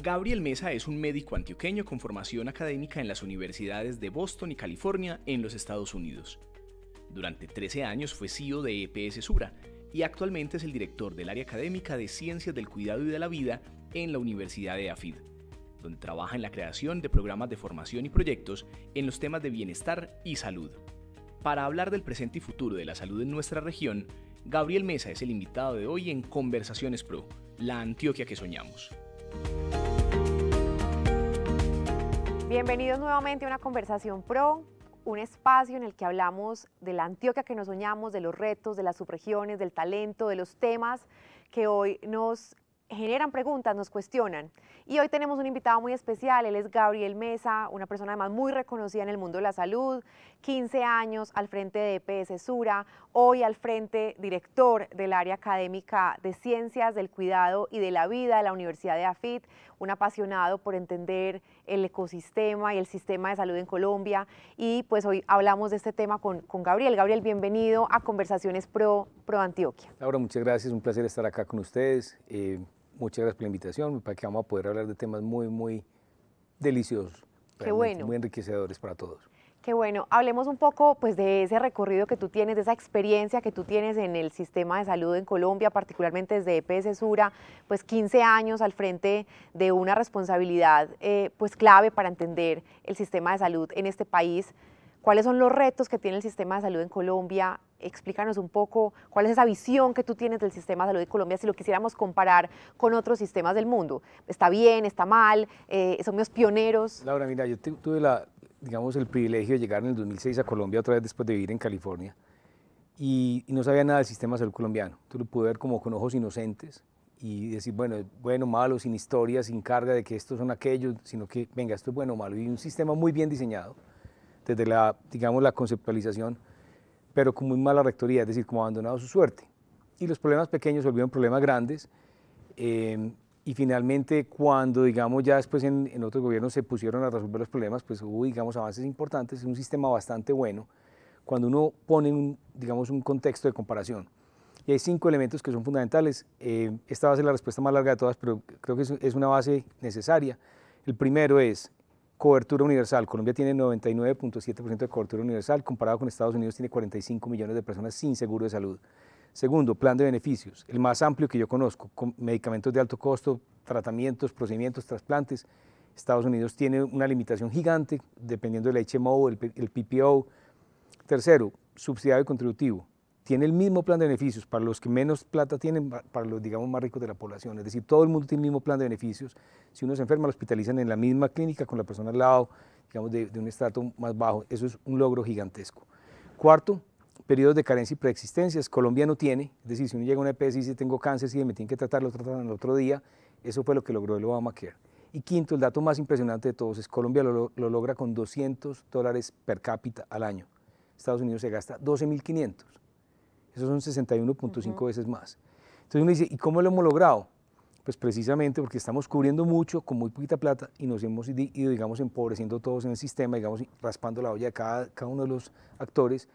Gabriel Mesa es un médico antioqueño con formación académica en las universidades de Boston y California en los Estados Unidos. Durante 13 años fue CEO de EPS Sura y actualmente es el director del área académica de Ciencias del Cuidado y de la Vida en la Universidad de AFID, donde trabaja en la creación de programas de formación y proyectos en los temas de bienestar y salud. Para hablar del presente y futuro de la salud en nuestra región, Gabriel Mesa es el invitado de hoy en Conversaciones Pro, la Antioquia que soñamos. Bienvenidos nuevamente a una Conversación Pro, un espacio en el que hablamos de la Antioquia que nos soñamos, de los retos, de las subregiones, del talento, de los temas que hoy nos generan preguntas, nos cuestionan. Y hoy tenemos un invitado muy especial, él es Gabriel Mesa, una persona además muy reconocida en el mundo de la salud, 15 años al frente de EPS Sura, hoy al frente director del área académica de Ciencias del Cuidado y de la Vida de la Universidad de AFID, un apasionado por entender el ecosistema y el sistema de salud en Colombia. Y pues hoy hablamos de este tema con Gabriel. Gabriel, bienvenido a Conversaciones Pro Antioquia. Laura, muchas gracias, un placer estar acá con ustedes. Muchas gracias por la invitación, para que vamos a poder hablar de temas muy deliciosos, Qué bueno. muy enriquecedores para todos. Qué bueno, hablemos un poco pues, de ese recorrido que tú tienes, de esa experiencia que tú tienes en el sistema de salud en Colombia, particularmente desde EPS Sura, pues 15 años al frente de una responsabilidad pues clave para entender el sistema de salud en este país. ¿Cuáles son los retos que tiene el sistema de salud en Colombia? Explícanos un poco cuál es esa visión que tú tienes del sistema de salud de Colombia si lo quisiéramos comparar con otros sistemas del mundo. ¿Está bien? ¿Está mal? ¿Somos pioneros? Laura, mira, yo tuve el privilegio de llegar en el 2006 a Colombia otra vez después de vivir en California y no sabía nada del sistema de salud colombiano. Tú lo pude ver como con ojos inocentes y decir, bueno, malo, sin historia, sin carga de que estos son aquellos, sino que, venga, esto es bueno o malo. Y un sistema muy bien diseñado desde la conceptualización, pero con muy mala rectoría, es decir, como abandonado a su suerte. Y los problemas pequeños se volvieron problemas grandes, y finalmente cuando, ya después en otros gobiernos se pusieron a resolver los problemas, pues hubo, avances importantes, es un sistema bastante bueno, cuando uno pone un contexto de comparación. Y hay 5 elementos que son fundamentales. Esta va a ser la respuesta más larga de todas, pero creo que es una base necesaria. El primero es cobertura universal. Colombia tiene 99.7% de cobertura universal, comparado con Estados Unidos tiene 45 millones de personas sin seguro de salud. Segundo, plan de beneficios, el más amplio que yo conozco, con medicamentos de alto costo, tratamientos, procedimientos, trasplantes. Estados Unidos tiene una limitación gigante, dependiendo del HMO, el PPO. Tercero, subsidiado y contributivo. Tiene el mismo plan de beneficios para los que menos plata tienen, para los, más ricos de la población. Es decir, todo el mundo tiene el mismo plan de beneficios. Si uno se enferma, lo hospitalizan en la misma clínica con la persona al lado, de un estrato más bajo. Eso es un logro gigantesco. Cuarto, periodos de carencia y preexistencias. Colombia no tiene. Es decir, si uno llega a una EPS y dice, tengo cáncer, si me tienen que tratar, lo tratan el otro día. Eso fue lo que logró el Obamacare. Y quinto, el dato más impresionante de todos es Colombia lo logra con $200 per cápita al año. Estados Unidos se gasta 12.500. Esos son 61.5 veces más. Entonces uno dice, ¿y cómo lo hemos logrado? Pues precisamente porque estamos cubriendo mucho con muy poquita plata y nos hemos ido, empobreciendo todos en el sistema, raspando la olla de cada uno de los actores,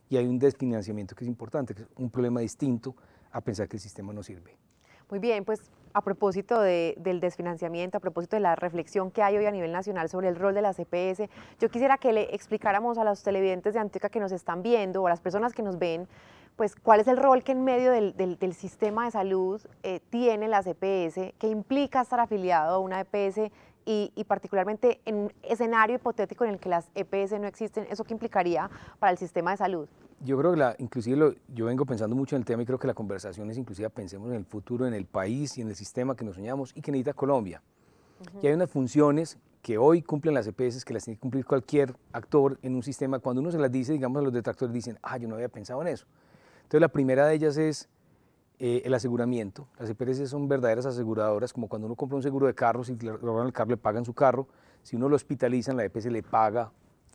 y hay un desfinanciamiento que es importante, que es un problema distinto a pensar que el sistema no sirve. Muy bien, pues a propósito del desfinanciamiento, a propósito de la reflexión que hay hoy a nivel nacional sobre el rol de las EPS, yo quisiera que le explicáramos a los televidentes de Antioquia que nos están viendo o a las personas que nos ven, pues cuál es el rol que en medio del sistema de salud tiene las EPS, qué implica estar afiliado a una EPS y particularmente en un escenario hipotético en el que las EPS no existen, ¿eso qué implicaría para el sistema de salud? Yo creo que yo vengo pensando mucho en el tema y creo que la conversación es inclusive pensemos en el futuro, en el país y en el sistema que nos soñamos y que necesita Colombia. Y hay unas funciones que hoy cumplen las EPS que las tiene que cumplir cualquier actor en un sistema. Cuando uno se las dice, a los detractores dicen, yo no había pensado en eso. Entonces la primera de ellas es el aseguramiento. Las EPS son verdaderas aseguradoras, como cuando uno compra un seguro de carro, si le roban el carro le pagan su carro, si uno lo hospitaliza, la EPS le paga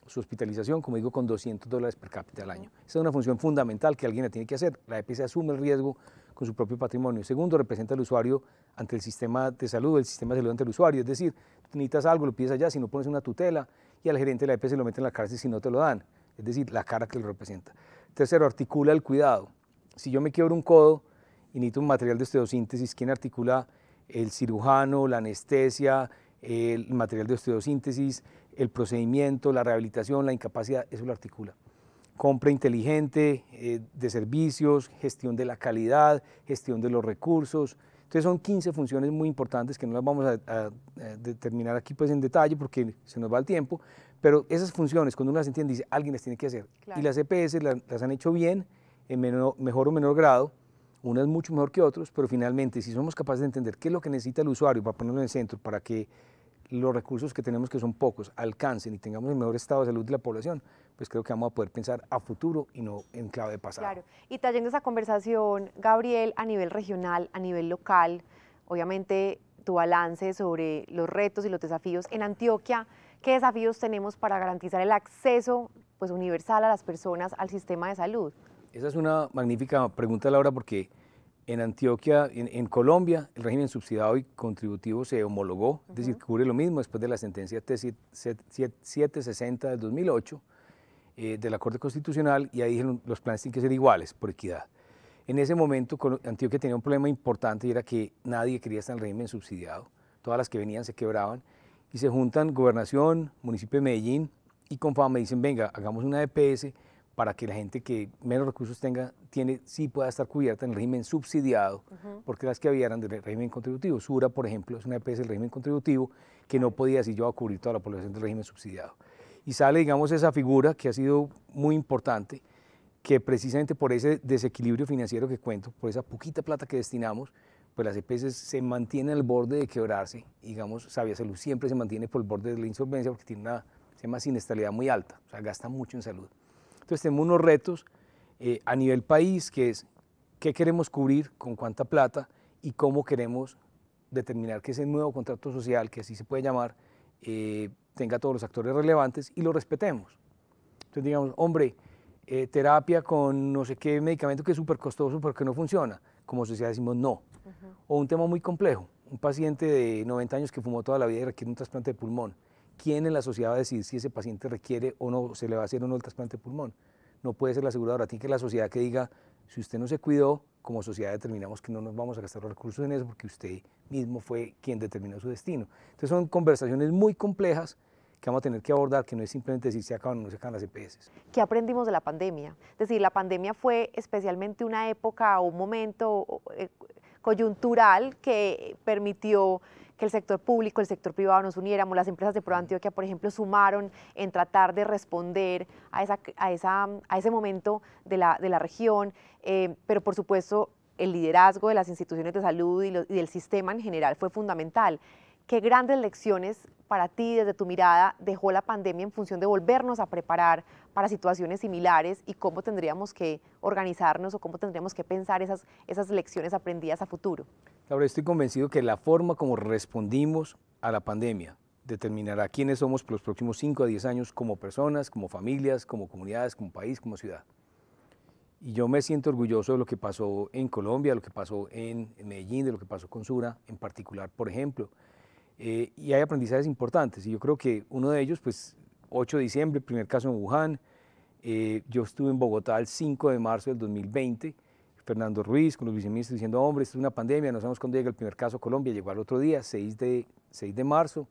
su hospitalización, como digo, con $200 per cápita al año. Esa es una función fundamental que alguien la tiene que hacer. La EPS asume el riesgo con su propio patrimonio. Segundo, representa al usuario ante el sistema de salud ante el usuario, es decir, tú necesitas algo, lo pides allá, si no pones una tutela, y al gerente de la EPS lo meten en la cárcel si no te lo dan, es decir, la cara que lo representa. Tercero, articula el cuidado. Si yo me quiebro un codo y necesito un material de osteosíntesis, ¿quién articula el cirujano, la anestesia, el material de osteosíntesis, el procedimiento, la rehabilitación, la incapacidad, eso lo articula. Compra inteligente de servicios, gestión de la calidad, gestión de los recursos. Entonces son 15 funciones muy importantes que no las vamos a determinar aquí pues en detalle porque se nos va el tiempo, pero esas funciones cuando uno las entiende dice alguien las tiene que hacer. Claro. Y las EPS las han hecho bien, en mejor o menor grado, unas mucho mejor que otros, pero finalmente si somos capaces de entender qué es lo que necesita el usuario para ponerlo en el centro, para que los recursos que tenemos, que son pocos, alcancen y tengamos el mejor estado de salud de la población, pues creo que vamos a poder pensar a futuro y no en clave de pasado. Claro, y trayendo esa conversación, Gabriel, a nivel regional, a nivel local, obviamente tu balance sobre los retos y los desafíos en Antioquia, ¿qué desafíos tenemos para garantizar el acceso pues, universal a las personas al sistema de salud? Esa es una magnífica pregunta, Laura, porque en Antioquia, en Colombia, el régimen subsidiado y contributivo se homologó, es decir, cubre lo mismo después de la sentencia T760 del 2008 de la Corte Constitucional, y ahí dijeron los planes tienen que ser iguales por equidad. En ese momento Antioquia tenía un problema importante y era que nadie quería estar en el régimen subsidiado, todas las que venían se quebraban, y se juntan Gobernación, Municipio de Medellín y Confama y dicen, venga, hagamos una EPS para que la gente que menos recursos sí pueda estar cubierta en el régimen subsidiado, porque las que había eran del régimen contributivo. Sura, por ejemplo, es una EPS del régimen contributivo que no podía decir yo a cubrir toda la población del régimen subsidiado. Y sale, digamos, esa figura que ha sido muy importante, que precisamente por ese desequilibrio financiero que cuento, por esa poquita plata que destinamos, pues las EPS se mantienen al borde de quebrarse. Digamos, Sabia Salud siempre se mantiene por el borde de la insolvencia porque tiene se llama siniestralidad muy alta, o sea, gasta mucho en salud. Entonces tenemos unos retos a nivel país, que es qué queremos cubrir, con cuánta plata y cómo queremos determinar que ese nuevo contrato social, que así se puede llamar, tenga todos los actores relevantes y lo respetemos. Entonces digamos, hombre, terapia con no sé qué medicamento que es súper costoso porque no funciona. Como sociedad decimos no. O un tema muy complejo, un paciente de 90 años que fumó toda la vida y requiere un trasplante de pulmón. ¿Quién en la sociedad va a decidir si ese paciente requiere o no, se le va a hacer o no el trasplante de pulmón? No puede ser la aseguradora, tiene que ser la sociedad que diga, si usted no se cuidó, como sociedad determinamos que no nos vamos a gastar los recursos en eso porque usted mismo fue quien determinó su destino. Entonces son conversaciones muy complejas que vamos a tener que abordar, que no es simplemente decir se acaban o no se acaban las EPS. ¿Qué aprendimos de la pandemia? Es decir, la pandemia fue especialmente una época o un momento coyuntural que permitió que el sector público, el sector privado nos uniéramos. Las empresas de ProAntioquia, por ejemplo, sumaron en tratar de responder a ese momento de la región, pero por supuesto el liderazgo de las instituciones de salud y del sistema en general fue fundamental. ¿Qué grandes lecciones para ti, desde tu mirada, dejó la pandemia en función de volvernos a preparar para situaciones similares y cómo tendríamos que organizarnos o cómo tendríamos que pensar esas lecciones aprendidas a futuro? Ahora estoy convencido que la forma como respondimos a la pandemia determinará quiénes somos por los próximos 5 a 10 años como personas, como familias, como comunidades, como país, como ciudad. Y yo me siento orgulloso de lo que pasó en Colombia, lo que pasó en Medellín, de lo que pasó con Sura en particular, por ejemplo. Y hay aprendizajes importantes, y yo creo que uno de ellos, pues 8 de diciembre, primer caso en Wuhan, yo estuve en Bogotá el 5 de marzo del 2020, Fernando Ruiz con los viceministros diciendo, hombre, esto es una pandemia, no sabemos cuándo llega el primer caso a Colombia, llegó al otro día, 6 de marzo,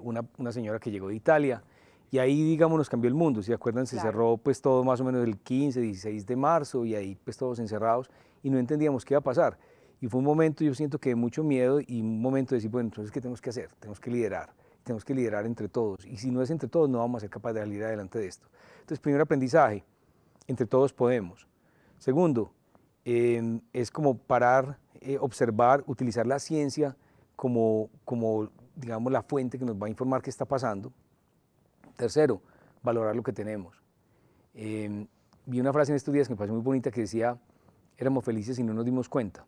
una señora que llegó de Italia, y ahí, digamos, nos cambió el mundo, ¿se acuerdan? Se cerró pues todo más o menos el 15, 16 de marzo, y ahí pues todos encerrados, y no entendíamos qué iba a pasar. Y fue un momento, yo siento que de mucho miedo y un momento de decir, bueno, entonces, ¿qué tenemos que hacer? Tenemos que liderar entre todos. Y si no es entre todos, no vamos a ser capaces de salir adelante de esto. Entonces, primer aprendizaje, entre todos podemos. Segundo, es como parar, observar, utilizar la ciencia como, digamos, la fuente que nos va a informar qué está pasando. Tercero, valorar lo que tenemos. Vi una frase en estos días que me pareció muy bonita que decía, éramos felices y no nos dimos cuenta.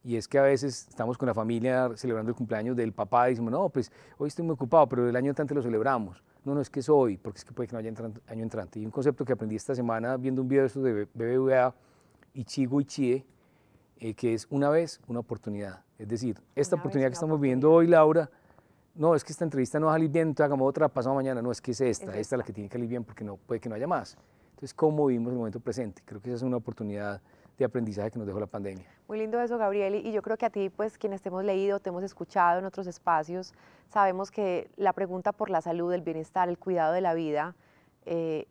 Y es que a veces estamos con la familia celebrando el cumpleaños del papá y decimos, no, pues hoy estoy muy ocupado, pero el año entrante lo celebramos. No, no es que es hoy, porque es que puede que no haya año entrante. Y un concepto que aprendí esta semana viendo un video de estos de BBVA, Ichigo Ichie, que es una vez, una oportunidad. Es decir, esta oportunidad que estamos viviendo hoy, Laura, no, es que esta entrevista no va a salir bien, entonces hagamos otra pasado mañana. No, es que es esta es la que tiene que salir bien porque no, puede que no haya más. Entonces, ¿cómo vivimos el momento presente? Creo que esa es una oportunidad de aprendizaje que nos dejó la pandemia. Muy lindo eso, Gabriel, y yo creo que a ti, pues quienes te hemos leído, te hemos escuchado en otros espacios, sabemos que la pregunta por la salud, el bienestar, el cuidado de la vida,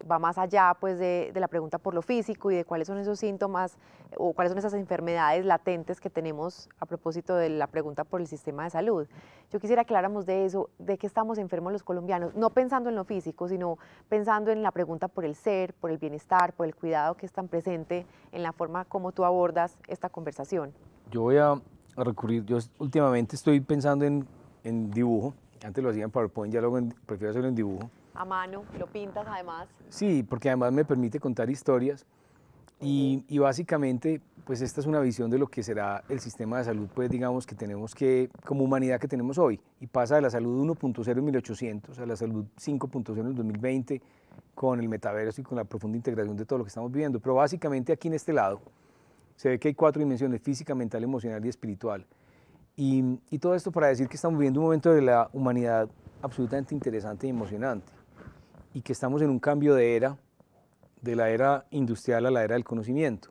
va más allá pues de la pregunta por lo físico y de cuáles son esos síntomas o cuáles son esas enfermedades latentes que tenemos a propósito de la pregunta por el sistema de salud. Yo quisiera que habláramos de eso, de que estamos enfermos los colombianos, no pensando en lo físico, sino pensando en la pregunta por el ser, por el bienestar, por el cuidado que es tan presente en la forma como tú abordas esta conversación. Yo voy a recurrir, yo últimamente estoy pensando en dibujo, antes lo hacía en PowerPoint, ya luego prefiero hacerlo en dibujo. A mano, lo pintas además. Sí, porque además me permite contar historias y básicamente pues esta es una visión de lo que será el sistema de salud, pues digamos que tenemos que, como humanidad que tenemos hoy, y pasa de la salud 1.0 en 1800 a la salud 5.0 en el 2020 con el metaverso y con la profunda integración de todo lo que estamos viviendo, pero básicamente aquí en este lado se ve que hay 4 dimensiones: física, mental, emocional y espiritual, y todo esto para decir que estamos viviendo un momento de la humanidad absolutamente interesante y emocionante, y que estamos en un cambio de era, de la era industrial a la era del conocimiento.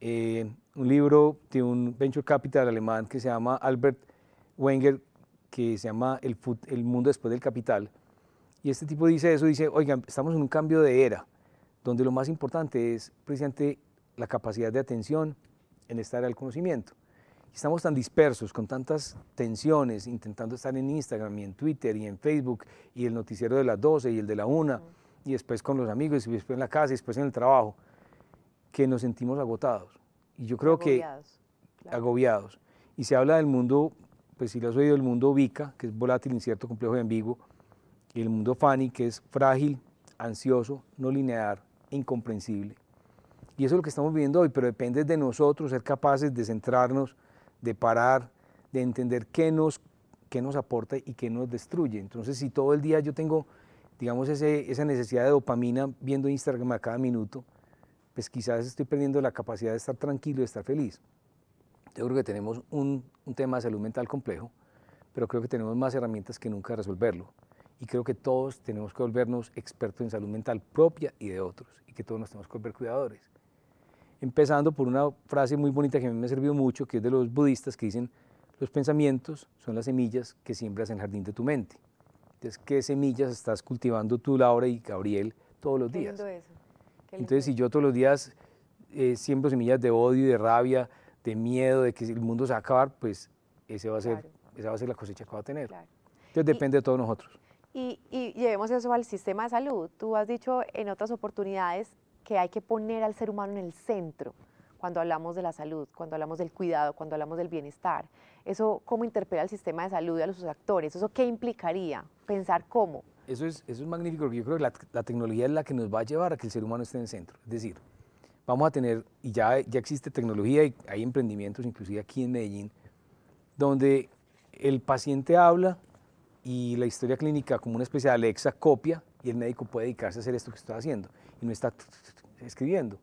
Un libro de un venture capital alemán que se llama Albert Wenger, que se llama El mundo después del capital, y este tipo dice eso, dice, oigan, estamos en un cambio de era, donde lo más importante es precisamente la capacidad de atención en esta era del conocimiento. Estamos tan dispersos, con tantas tensiones, intentando estar en Instagram y en Twitter y en Facebook, y el noticiero de las 12 y el de la 1, y después con los amigos, y después en la casa, y después en el trabajo, que nos sentimos agotados. Y yo creo Agobiados, que claro. agobiados. Y se habla del mundo, pues si lo has oído, el mundo VICA, que es volátil, incierto, complejo y ambiguo, y el mundo FANI, que es frágil, ansioso, no lineal e incomprensible. Y eso es lo que estamos viviendo hoy, pero depende de nosotros ser capaces de centrarnos, de parar, de entender qué nos aporta y qué nos destruye. Entonces, si todo el día yo tengo, digamos, esa necesidad de dopamina viendo Instagram a cada minuto, pues quizás estoy perdiendo la capacidad de estar tranquilo, de estar feliz. Yo creo que tenemos un tema de salud mental complejo, pero creo que tenemos más herramientas que nunca de resolverlo. Y creo que todos tenemos que volvernos expertos en salud mental propia y de otros, y que todos nos tenemos que volver cuidadores. Empezando por una frase muy bonita que a mí me ha servido mucho, que es de los budistas, que dicen, los pensamientos son las semillas que siembras en el jardín de tu mente. Entonces, ¿qué semillas estás cultivando tú, Laura y Gabriel, todos los días? Qué lindo eso. Entonces, si yo todos los días siembro semillas de odio, de rabia, de miedo, de que el mundo se va a acabar, pues esa va a ser la cosecha que va a tener. Claro. Entonces, depende de todos nosotros. Y llevemos eso al sistema de salud. Tú has dicho en otras oportunidades que hay que poner al ser humano en el centro cuando hablamos de la salud, cuando hablamos del cuidado, cuando hablamos del bienestar. ¿Eso cómo interpela el sistema de salud y a los actores? ¿Eso qué implicaría? ¿Pensar cómo? Eso es magnífico, porque yo creo que la tecnología es la que nos va a llevar a que el ser humano esté en el centro. Es decir, vamos a tener, y ya existe tecnología y hay emprendimientos, inclusive aquí en Medellín, donde el paciente habla y la historia clínica como una especie de Alexa copia y el médico puede dedicarse a hacer esto que está haciendo y no está escribiendo.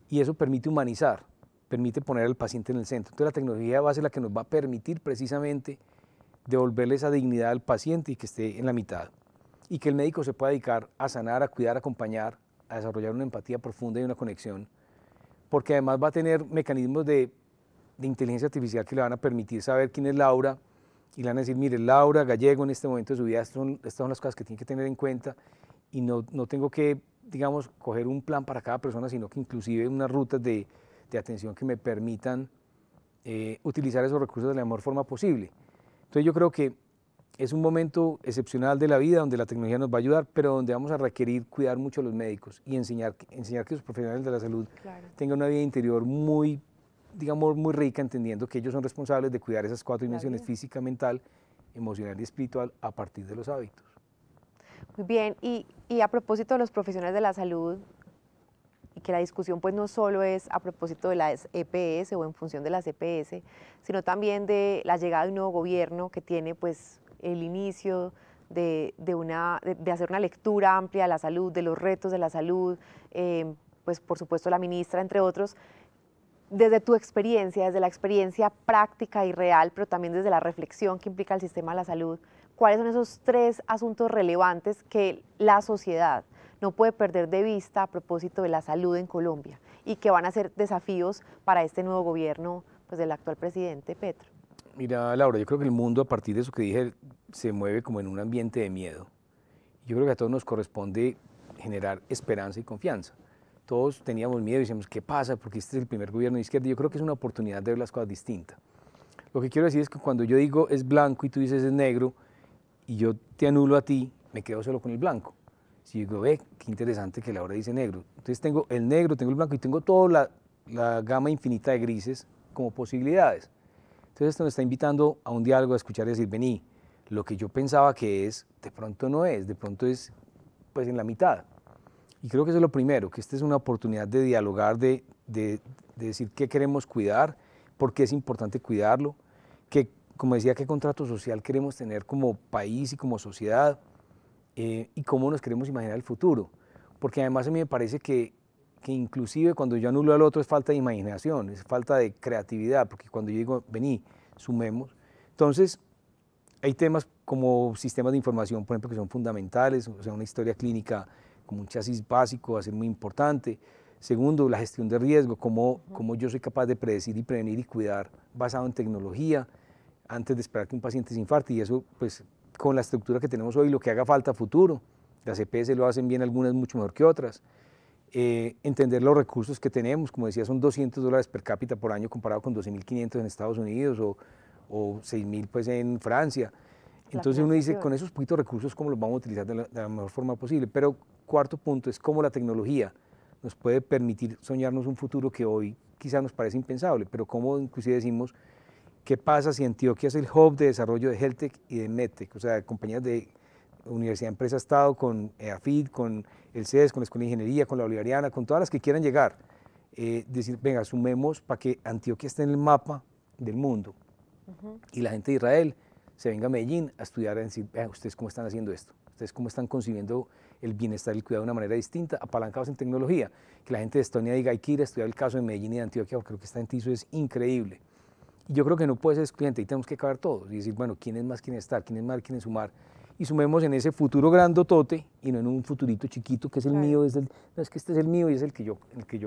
Y eso permite humanizar, permite poner al paciente en el centro. Entonces la tecnología va a ser la que nos va a permitir precisamente devolverle esa dignidad al paciente y que esté en la mitad. Y que el médico se pueda dedicar a sanar, a cuidar, a acompañar, a desarrollar una empatía profunda y una conexión. Porque además va a tener mecanismos de inteligencia artificial que le van a permitir saber quién es Laura, y le van a decir, mire, Laura Gallego en este momento de su vida, estas son las cosas que tiene que tener en cuenta, y no tengo que, digamos, coger un plan para cada persona, sino que inclusive unas rutas de atención que me permitan utilizar esos recursos de la mejor forma posible. Entonces yo creo que es un momento excepcional de la vida donde la tecnología nos va a ayudar, pero donde vamos a requerir cuidar mucho a los médicos y enseñar que los profesionales de la salud tengan una vida interior muy, digamos, muy rica, entendiendo que ellos son responsables de cuidar esas 4 dimensiones, física, mental, emocional y espiritual, a partir de los hábitos. Muy bien, y a propósito de los profesionales de la salud, y que la discusión pues no solo es a propósito de las EPS o en función de las EPS, sino también de la llegada de un nuevo gobierno que tiene pues el inicio de hacer una lectura amplia de la salud, de los retos de la salud, pues por supuesto la ministra, entre otros. Desde tu experiencia, desde la experiencia práctica y real, pero también desde la reflexión que implica el sistema de la salud, ¿cuáles son esos 3 asuntos relevantes que la sociedad no puede perder de vista a propósito de la salud en Colombia y que van a ser desafíos para este nuevo gobierno pues, del actual presidente Petro? Mira, Laura, yo creo que el mundo, a partir de eso que dije, se mueve como en un ambiente de miedo. Yo creo que a todos nos corresponde generar esperanza y confianza. Todos teníamos miedo y decíamos, ¿qué pasa? Porque este es el primer gobierno de izquierda. Yo creo que es una oportunidad de ver las cosas distintas. Lo que quiero decir es que cuando yo digo es blanco y tú dices es negro, y yo te anulo a ti, me quedo solo con el blanco. Si digo, ve, qué interesante que Laura dice negro. Entonces tengo el negro, tengo el blanco y tengo toda la gama infinita de grises como posibilidades. Entonces esto nos está invitando a un diálogo, a escuchar y decir, vení, lo que yo pensaba que es, de pronto no es, de pronto es pues en la mitad. Y creo que eso es lo primero, que esta es una oportunidad de dialogar, de decir qué queremos cuidar, por qué es importante cuidarlo, que, como decía, qué contrato social queremos tener como país y como sociedad, y cómo nos queremos imaginar el futuro. Porque además a mí me parece que inclusive cuando yo anulo al otro es falta de imaginación, es falta de creatividad, porque cuando yo digo, vení, sumemos. Entonces, hay temas como sistemas de información, por ejemplo, que son fundamentales, o sea, una historia clínica como un chasis básico va a ser muy importante. Segundo, la gestión de riesgo, cómo yo soy capaz de predecir y prevenir y cuidar basado en tecnología, antes de esperar que un paciente se infarte, y eso, pues, con la estructura que tenemos hoy, lo que haga falta a futuro. Las EPS lo hacen bien, algunas mucho mejor que otras. Entender los recursos que tenemos, como decía, son $200 per cápita por año comparado con 12.500 en Estados Unidos o 6.000 pues en Francia. Entonces uno dice, con esos poquitos recursos, ¿cómo los vamos a utilizar de la mejor forma posible? Pero cuarto punto es cómo la tecnología nos puede permitir soñarnos un futuro que hoy quizás nos parece impensable, pero cómo inclusive decimos, ¿qué pasa si Antioquia es el hub de desarrollo de HealthTech y de MedTech? O sea, compañías de Universidad Empresa Estado, con EAFID, con el CES, con la Escuela de Ingeniería, con la Bolivariana, con todas las que quieran llegar. Decir, venga, sumemos para que Antioquia esté en el mapa del mundo. Y la gente de Israel se venga a Medellín a estudiar, a decir, vean, ustedes cómo están haciendo esto, ustedes cómo están concibiendo el bienestar y el cuidado de una manera distinta, apalancados en tecnología. Que la gente de Estonia diga, hay que ir a estudiar el caso de Medellín y de Antioquia, porque creo que está en TISO es increíble. Y yo creo que no puede ser excluyente, y tenemos que acabar todos y decir, bueno, ¿quiénes más quieren estar? ¿Quiénes más quieren sumar? Y sumemos en ese futuro grandotote y no en un futurito chiquito que es el mío, no es que este es el mío y es el que yo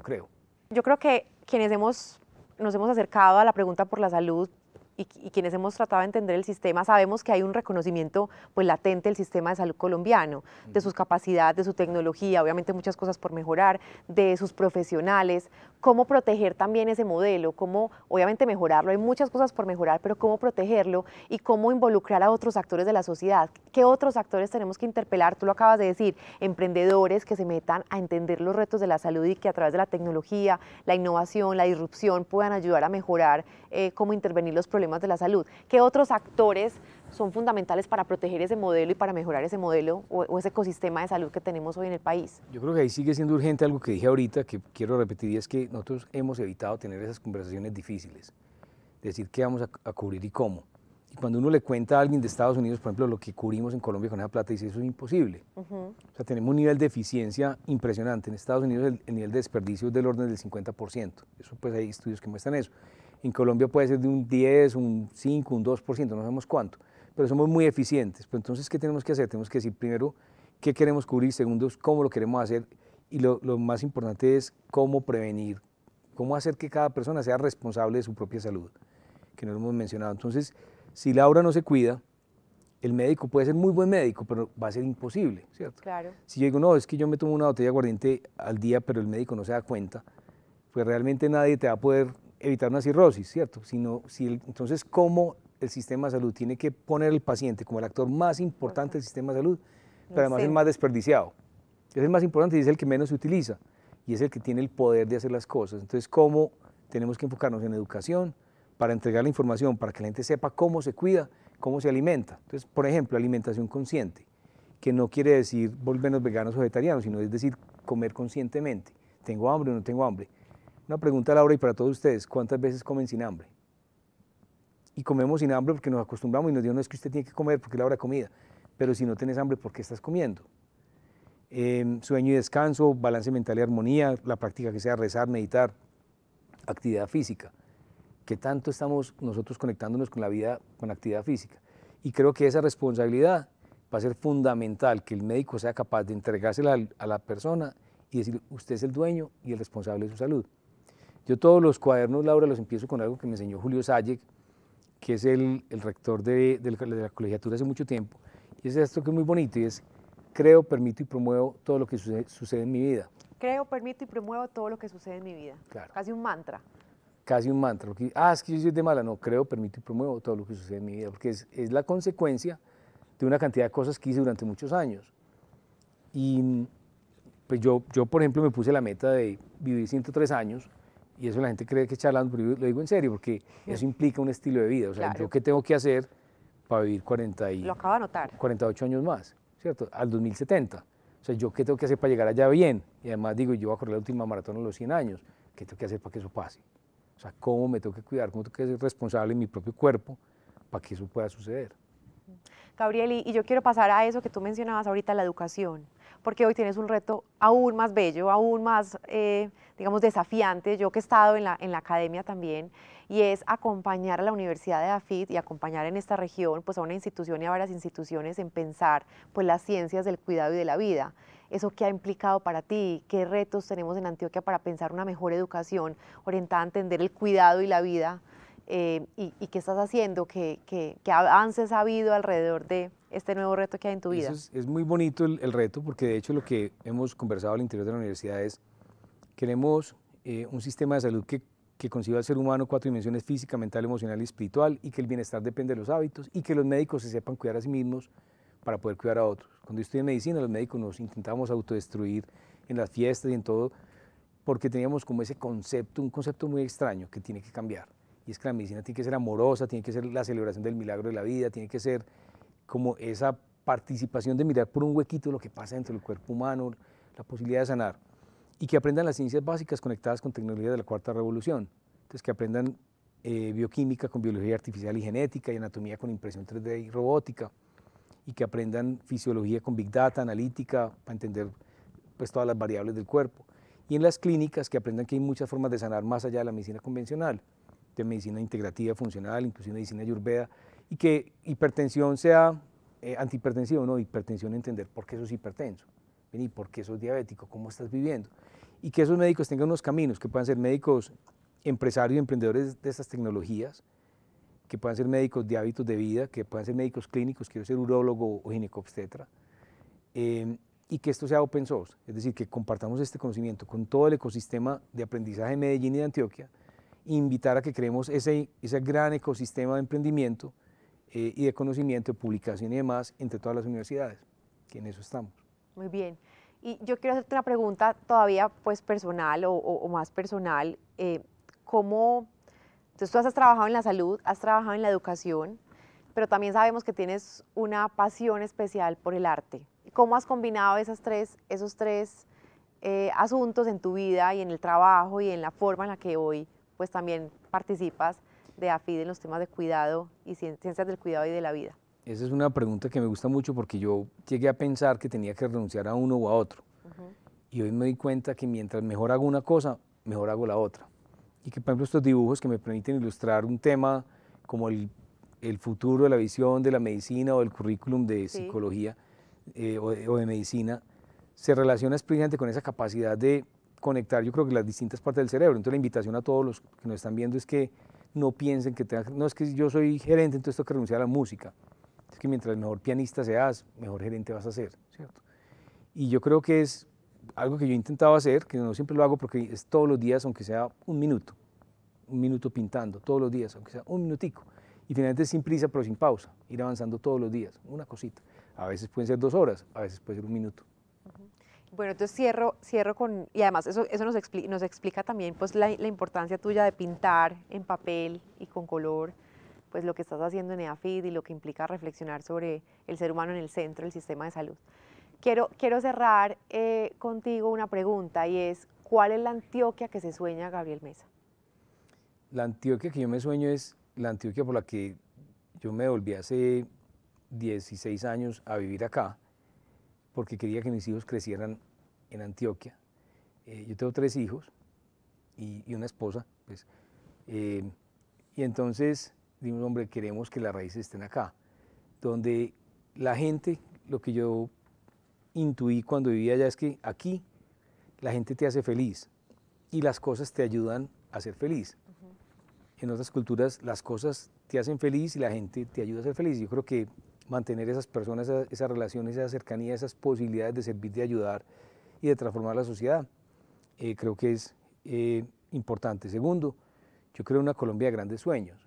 creo. Yo creo que quienes nos hemos acercado a la pregunta por la salud y quienes hemos tratado de entender el sistema, sabemos que hay un reconocimiento pues, latente del sistema de salud colombiano, de sus capacidades, de su tecnología, obviamente muchas cosas por mejorar, de sus profesionales, cómo proteger también ese modelo, cómo obviamente mejorarlo, hay muchas cosas por mejorar, pero cómo protegerlo y cómo involucrar a otros actores de la sociedad. ¿Qué otros actores tenemos que interpelar? Tú lo acabas de decir, emprendedores que se metan a entender los retos de la salud y que a través de la tecnología, la innovación, la disrupción puedan ayudar a mejorar cómo intervenir los problemas de la salud. ¿Qué otros actores son fundamentales para proteger ese modelo y para mejorar ese modelo o ese ecosistema de salud que tenemos hoy en el país? Yo creo que ahí sigue siendo urgente algo que dije ahorita, que quiero repetir, y es que nosotros hemos evitado tener esas conversaciones difíciles, decir qué vamos a cubrir y cómo. Y cuando uno le cuenta a alguien de Estados Unidos, por ejemplo, lo que cubrimos en Colombia con esa plata, dice, eso es imposible. O sea, tenemos un nivel de eficiencia impresionante. En Estados Unidos el nivel de desperdicio es del orden del 50%. Eso, pues hay estudios que muestran eso. En Colombia puede ser de un 10, un 5, un 2%, no sabemos cuánto, pero somos muy eficientes. Pues entonces, ¿qué tenemos que hacer? Tenemos que decir, primero, qué queremos cubrir, segundo, cómo lo queremos hacer, y lo más importante es cómo prevenir, cómo hacer que cada persona sea responsable de su propia salud, que no lo hemos mencionado. Entonces, si Laura no se cuida, el médico puede ser muy buen médico, pero va a ser imposible, ¿cierto? Claro. Si yo digo, no, es que yo me tomo una botella de aguardiente al día, pero el médico no se da cuenta, pues realmente nadie te va a poder evitar una cirrosis, ¿cierto? Entonces, ¿cómo el sistema de salud tiene que poner al paciente como el actor más importante del sistema de salud, pero además el más desperdiciado? Es el más importante y es el que menos se utiliza y es el que tiene el poder de hacer las cosas. Entonces, ¿cómo tenemos que enfocarnos en educación para entregar la información, para que la gente sepa cómo se cuida, cómo se alimenta? Entonces, por ejemplo, alimentación consciente, que no quiere decir volvernos veganos o vegetarianos, sino es decir, comer conscientemente. ¿Tengo hambre o no tengo hambre? Una pregunta, Laura, y para todos ustedes, ¿cuántas veces comen sin hambre? Y comemos sin hambre porque nos acostumbramos y nos digan, no es que usted tiene que comer porque es la hora de comida, pero si no tienes hambre, ¿por qué estás comiendo? Sueño y descanso, balance mental y armonía, la práctica que sea rezar, meditar, actividad física. ¿Qué tanto estamos nosotros conectándonos con la vida, con la actividad física? Y creo que esa responsabilidad va a ser fundamental, que el médico sea capaz de entregársela a la persona y decir, usted es el dueño y el responsable de su salud. Yo todos los cuadernos, Laura, los empiezo con algo que me enseñó Julio Sayek, que es el rector de la colegiatura hace mucho tiempo, y es esto que es muy bonito, y es, creo, permito y promuevo todo lo que sucede en mi vida. Creo, permito y promuevo todo lo que sucede en mi vida. Claro. Casi un mantra. Casi un mantra. Porque, es que yo soy de mala. No, creo, permito y promuevo todo lo que sucede en mi vida, porque es la consecuencia de una cantidad de cosas que hice durante muchos años. Y pues yo, por ejemplo, me puse la meta de vivir 103 años, y eso la gente cree que es charlando, pero yo lo digo en serio, porque eso implica un estilo de vida. O sea, Claro. ¿yo qué tengo que hacer para vivir Lo acabo de anotar. 48 años más, ¿cierto? Al 2070. O sea, ¿yo qué tengo que hacer para llegar allá bien? Y además digo, yo voy a correr la última maratón a los 100 años. ¿Qué tengo que hacer para que eso pase? O sea, ¿cómo me tengo que cuidar? ¿Cómo tengo que ser responsable en mi propio cuerpo para que eso pueda suceder? Gabriel, y yo quiero pasar a eso que tú mencionabas ahorita, la educación, porque hoy tienes un reto aún más bello, aún más, digamos, desafiante, yo que he estado en la academia también, y es acompañar a la Universidad de Dafit y acompañar en esta región pues a una institución y a varias instituciones en pensar pues las ciencias del cuidado y de la vida. ¿Eso qué ha implicado para ti? ¿Qué retos tenemos en Antioquia para pensar una mejor educación orientada a entender el cuidado y la vida? ¿Y qué estás haciendo? ¿Qué avances ha habido alrededor de este nuevo reto que hay en tu vida? Es muy bonito el reto, porque de hecho lo que hemos conversado al interior de la universidad es, queremos un sistema de salud que conciba al ser humano 4 dimensiones: física, mental, emocional y espiritual, y que el bienestar depende de los hábitos, y que los médicos se sepan cuidar a sí mismos para poder cuidar a otros. Cuando yo estudié medicina, los médicos nos intentábamos autodestruir en las fiestas y en todo, porque teníamos como ese concepto, un concepto muy extraño que tiene que cambiar. Y es que la medicina tiene que ser amorosa, tiene que ser la celebración del milagro de la vida, tiene que ser como esa participación de mirar por un huequito lo que pasa dentro del cuerpo humano, la posibilidad de sanar. Y que aprendan las ciencias básicas conectadas con tecnología de la cuarta revolución. Entonces, que aprendan bioquímica con biología artificial y genética, y anatomía con impresión 3D y robótica, y que aprendan fisiología con Big Data, analítica, para entender pues todas las variables del cuerpo. Y en las clínicas, que aprendan que hay muchas formas de sanar más allá de la medicina convencional, de medicina integrativa, funcional, inclusive medicina ayurveda, y que hipertensión sea antihipertensivo, no, hipertensión, entender por qué sos hipertenso, y por qué sos diabético, cómo estás viviendo, y que esos médicos tengan unos caminos, que puedan ser médicos empresarios y emprendedores de estas tecnologías, que puedan ser médicos de hábitos de vida, que puedan ser médicos clínicos, quiero ser urólogo o ginecobstetra, y que esto sea open source, es decir, que compartamos este conocimiento con todo el ecosistema de aprendizaje de Medellín y de Antioquia, e invitar a que creemos ese gran ecosistema de emprendimiento y de conocimiento, de publicación y demás entre todas las universidades, que en eso estamos. Muy bien. Y yo quiero hacerte una pregunta todavía pues personal o más personal. ¿Cómo? Entonces tú has trabajado en la salud, has trabajado en la educación, pero también sabemos que tienes una pasión especial por el arte. ¿Cómo has combinado esos tres asuntos en tu vida y en el trabajo y en la forma en la que hoy pues también participas de AFID en los temas de cuidado y ciencias del cuidado y de la vida? Esa es una pregunta que me gusta mucho, porque yo llegué a pensar que tenía que renunciar a uno o a otro. Y hoy me di cuenta que mientras mejor hago una cosa, mejor hago la otra. Y que, por ejemplo, estos dibujos que me permiten ilustrar un tema como el futuro de la visión de la medicina o el currículum de psicología o de medicina, se relaciona precisamente con esa capacidad de conectar, yo creo que las distintas partes del cerebro. Entonces la invitación a todos los que nos están viendo es que no piensen que no es que yo soy gerente, entonces tengo que renunciar a la música. Es que mientras mejor pianista seas, mejor gerente vas a ser, ¿cierto? Y yo creo que es algo que yo he intentado hacer, que no siempre lo hago, porque es todos los días, aunque sea un minuto pintando, todos los días, aunque sea un minutico. Y finalmente sin prisa, pero sin pausa, ir avanzando todos los días, una cosita. A veces pueden ser 2 horas, a veces puede ser un minuto. Bueno, entonces cierro con, y además eso nos explica también pues la importancia tuya de pintar en papel y con color, pues lo que estás haciendo en EAFID y lo que implica reflexionar sobre el ser humano en el centro del sistema de salud. Quiero cerrar contigo una pregunta, y es, ¿cuál es la Antioquia que se sueña Gabriel Mesa? La Antioquia que yo me sueño es la Antioquia por la que yo me volví hace 16 años a vivir acá, porque quería que mis hijos crecieran en Antioquia. Yo tengo 3 hijos y una esposa, pues, y entonces dijimos, hombre, queremos que las raíces estén acá, donde la gente, lo que yo intuí cuando vivía allá es que aquí la gente te hace feliz y las cosas te ayudan a ser feliz. En otras culturas las cosas te hacen feliz y la gente te ayuda a ser feliz. Yo creo que mantener esas personas, esas relaciones, esa cercanía, esas posibilidades de servir, de ayudar y de transformar la sociedad, creo que es importante. Segundo, yo creo en una Colombia de grandes sueños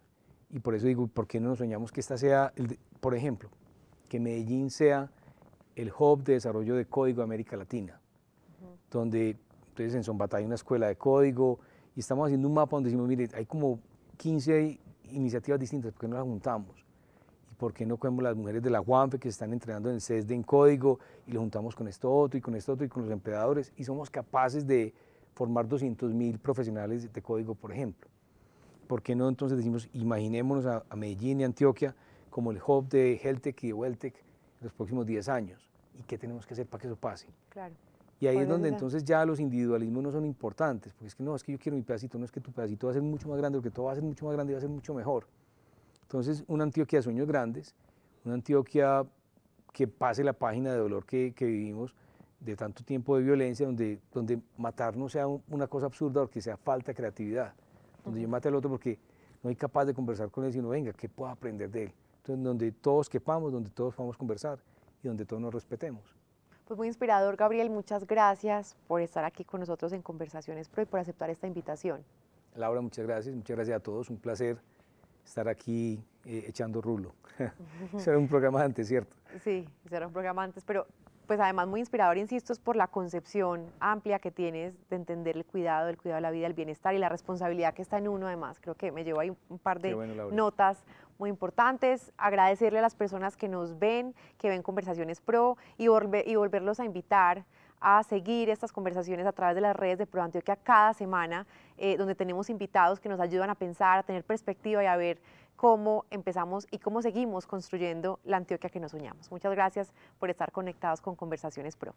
y por eso digo, ¿por qué no nos soñamos que esta sea, por ejemplo, que Medellín sea el hub de desarrollo de código de América Latina, donde entonces en Sombatá hay una escuela de código y estamos haciendo un mapa donde decimos, mire, hay como 15 iniciativas distintas, ¿por qué no las juntamos? ¿Y por qué no cogemos las mujeres de la UAMFE que se están entrenando en el CESDE en código y lo juntamos con esto otro y con esto otro y con los empleadores y somos capaces de formar 200.000 profesionales de código, por ejemplo? ¿Por qué no entonces decimos, imaginémonos a Medellín y Antioquia como el hub de HealthTech y de WellTech en los próximos 10 años? ¿Y qué tenemos que hacer para que eso pase? Claro. Y ahí es donde entonces ya los individualismos no son importantes, porque es que no, es que yo quiero mi pedacito, no es que tu pedacito va a ser mucho más grande, porque todo va a ser mucho más grande y va a ser mucho mejor. Entonces, una Antioquia de sueños grandes, una Antioquia que pase la página de dolor que vivimos, de tanto tiempo de violencia, donde matar no sea una cosa absurda, porque sea falta de creatividad, donde yo mate al otro porque no soy capaz de conversar con él, sino venga, ¿qué puedo aprender de él? Entonces, donde todos quepamos, donde todos podamos conversar y donde todos nos respetemos. Pues muy inspirador, Gabriel, muchas gracias por estar aquí con nosotros en Conversaciones Pro y por aceptar esta invitación. Laura, muchas gracias a todos, un placer estar aquí echando rulo. Será un programa antes, ¿cierto? Sí, será un programa antes, pero pues además muy inspirador, insisto, es por la concepción amplia que tienes de entender el cuidado de la vida, el bienestar y la responsabilidad que está en uno además. Creo que me llevo ahí un par de notas muy importantes. Agradecerle a las personas que nos ven, que ven Conversaciones Pro y volverlos a invitar a seguir estas conversaciones a través de las redes de Pro Antioquia cada semana, donde tenemos invitados que nos ayudan a pensar, a tener perspectiva y a ver cómo empezamos y cómo seguimos construyendo la Antioquia que nos soñamos. Muchas gracias por estar conectados con Conversaciones Pro.